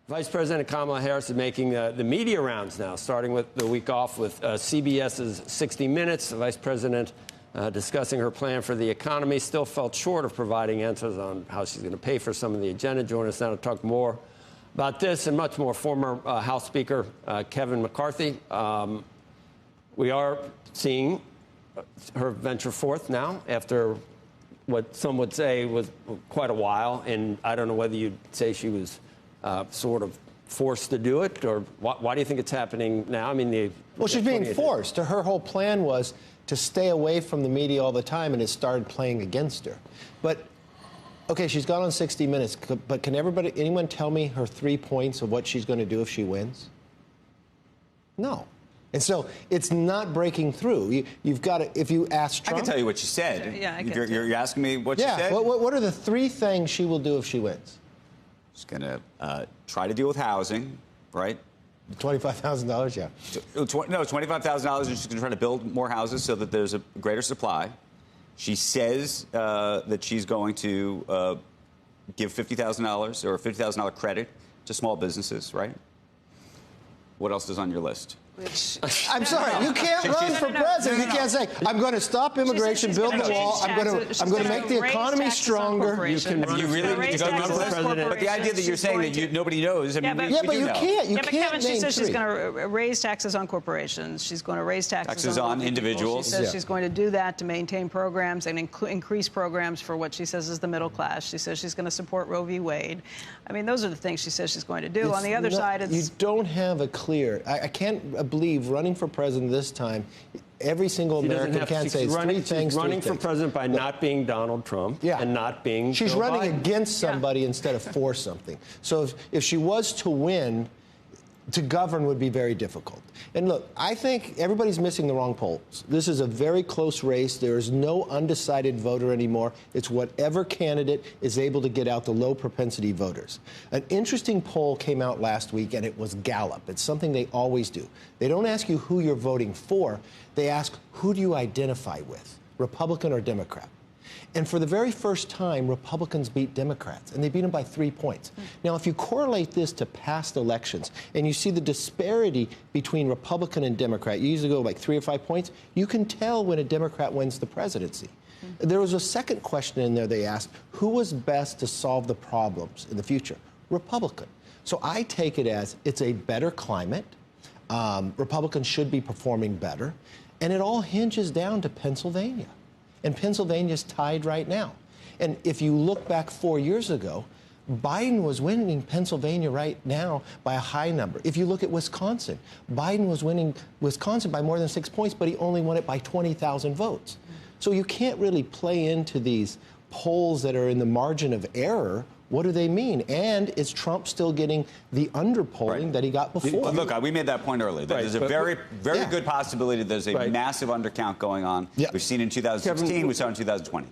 Vice President Kamala Harris is making the media rounds now, starting with the week off with CBS's 60 Minutes. The Vice President discussing her plan for the economy, still felt short of providing answers on how she's going to pay for some of the agenda. Join us now to talk more about this and much more. Former House Speaker Kevin McCarthy. We are seeing her venture forth now after what some would say was quite a while. And I don't know whether you'd say she was sort of forced to do it, or why do you think it's happening now? I mean, well, she's being forced. Her whole plan was to stay away from the media all the time, and it started playing against her. But okay, she's gone on 60 Minutes, but can anyone tell me her 3 points of what she's going to do if she wins? No. And so it's not breaking through. You've got to, if you ask Trump... I can tell you what she said. Yeah, you're asking me what she said? Yeah, what are the 3 things she will do if she wins? She's going to try to deal with housing, right? $25,000, yeah. No, $25,000, and she's going to try to build more houses so that there's a greater supply. She says that she's going to give $50,000 or a $50,000 credit to small businesses, right? What else is on your list? I'm sorry, you can't run for president. You can't say, I'm going to stop immigration, build the wall, I'm going to make the economy stronger. You can really go run for president. But the idea that you're saying that nobody knows, I mean, but you can't. You can't Kevin, she says she's name 3. going to raise taxes on corporations. She's going to raise taxes on individuals. She says she's going to do that to maintain programs and increase programs for what she says is the middle class. She says she's going to support Roe v. Wade. I mean, those are the things she says she's going to do. On the other side, it's... You don't have a clear... I can't believe running for president this time, every single American can say 3 things. She's running for president by not being Donald Trump and not being She's Joe running Biden. Against somebody instead of for something. So if she was to win, to govern would be very difficult. And look, I think everybody's missing the wrong polls. This is a very close race. There is no undecided voter anymore. It's whatever candidate is able to get out the low propensity voters. An interesting poll came out last week, and it was Gallup. It's something they always do. They don't ask you who you're voting for. They ask, who do you identify with, Republican or Democrat? And for the very first time, Republicans beat Democrats, and they beat them by 3 points. Now, if you correlate this to past elections, and you see the disparity between Republican and Democrat, you usually go like 3 or 5 points, you can tell when a Democrat wins the presidency. There was a second question in there they asked, who was best to solve the problems in the future? Republican. So I take it as it's a better climate. Republicans should be performing better. And it all hinges down to Pennsylvania. And Pennsylvania's tied right now. And if you look back 4 years ago, Biden was winning Pennsylvania right now by a high number. If you look at Wisconsin, Biden was winning Wisconsin by more than 6 points, but he only won it by 20,000 votes. So you can't really play into these polls that are in the margin of error. What do they mean? And is Trump still getting the underpolling that he got before? Look, we made that point earlier. There's a very good possibility that there's a massive undercount going on. We've seen in 2016, Kevin, we saw in 2020.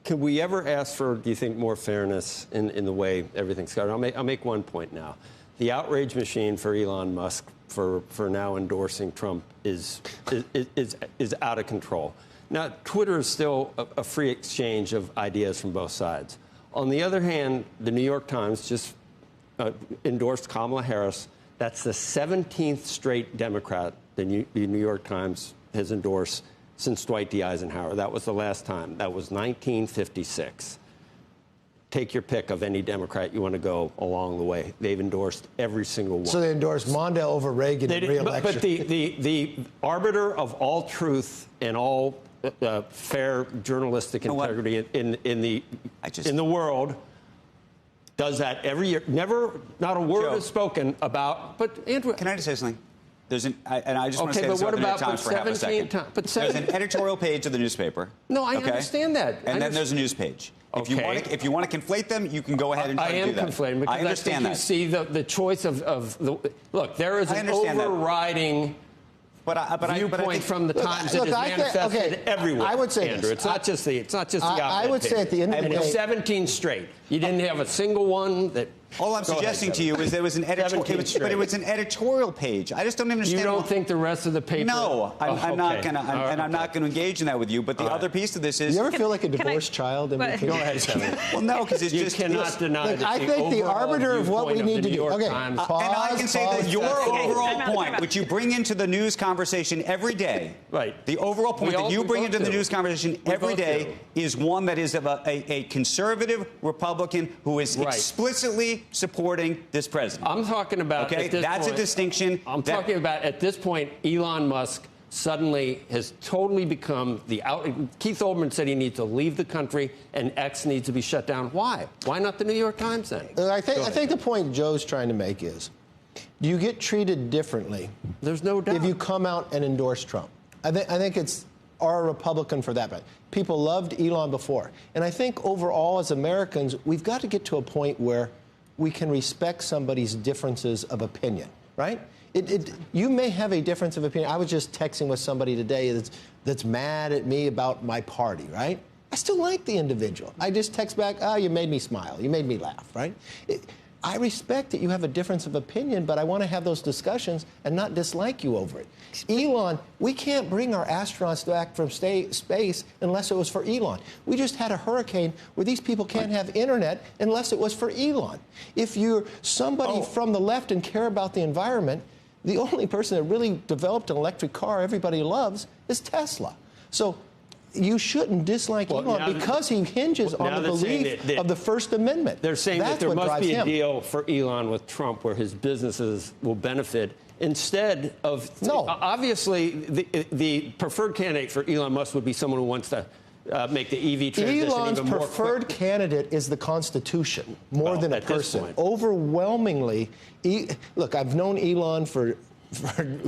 Could we ever ask for, do you think, more fairness in the way everything's going? I'll make 1 point now. The outrage machine for Elon Musk for now endorsing Trump is out of control. Now, Twitter is still a free exchange of ideas from both sides. On the other hand, the New York Times just endorsed Kamala Harris. That's the 17th straight Democrat the New York Times has endorsed since Dwight D. Eisenhower. That was the last time. That was 1956. Take your pick of any Democrat you want to go along the way. They've endorsed every single one. So they endorsed Mondale over Reagan in re-election. But the arbiter of all truth and all fair journalistic integrity in the world does that every year. Not a word is spoken about. But Andrew, can I just say something? And I just want to say this about the New York Times for half a second. There's an editorial page of the newspaper. No, I understand that. And then there's a news page. If you want to conflate them, you can go ahead and try to do that. I am conflating because I understand that. You see the choice of the look. There is an overriding viewpoint from the Times that is manifested everywhere. I would say Andrew, it's not just the op-ed I would say at the end of the day, 17 straight. You didn't have a single one that All I'm suggesting to you is there was an editorial, but it was an editorial page. I just don't understand. You don't think the rest of the paper? No, I'm not going to, I'm not going to engage in that with you. But the other piece of this is, you ever feel like a divorced child? Go ahead, Kevin. Well, no, because it's you just cannot deny. Look, that I think the arbiter of what we need to do. Okay, and I can say that your overall point, which you bring into the news conversation every day, right? The overall point that you bring into the news conversation every day is one that is of a conservative Republican who is explicitly supporting this president. I'm talking about. Okay, that's a distinction. I'm talking about at this point, Elon Musk suddenly has totally become the out. Keith Olbermann said he needs to leave the country and X needs to be shut down. Why? Why not the New York Times then? I think the point Joe's trying to make is you get treated differently. There's no doubt. If you come out and endorse Trump. I think it's our Republican for that. But people loved Elon before. And I think overall as Americans, we've got to get to a point where we can respect somebody's differences of opinion, right? You may have a difference of opinion. I was just texting with somebody today that's mad at me about my party, right? I still like the individual. I just text back, oh, you made me smile. You made me laugh, right? I respect that you have a difference of opinion, but I want to have those discussions and not dislike you over it. Elon, we can't bring our astronauts back from space unless it was for Elon. We just had a hurricane where these people can't have internet unless it was for Elon. If you're somebody from the left and care about the environment, the only person that really developed an electric car everybody loves is Tesla. So you shouldn't dislike Elon because he hinges on the belief of the First Amendment. They're saying that there must be a deal for Elon with Trump where his businesses will benefit instead of... No. Obviously, the preferred candidate for Elon Musk would be someone who wants to make the EV transition Elon's even more preferred candidate is the Constitution more than a person. Overwhelmingly, look, I've known Elon for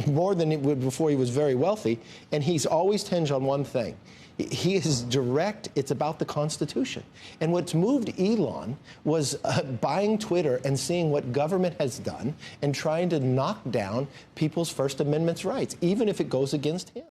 more than before he was very wealthy, and he's always hinged on one thing. He is direct. It's about the Constitution. And what's moved Elon was buying Twitter and seeing what government has done and trying to knock down people's First Amendment rights, even if it goes against him.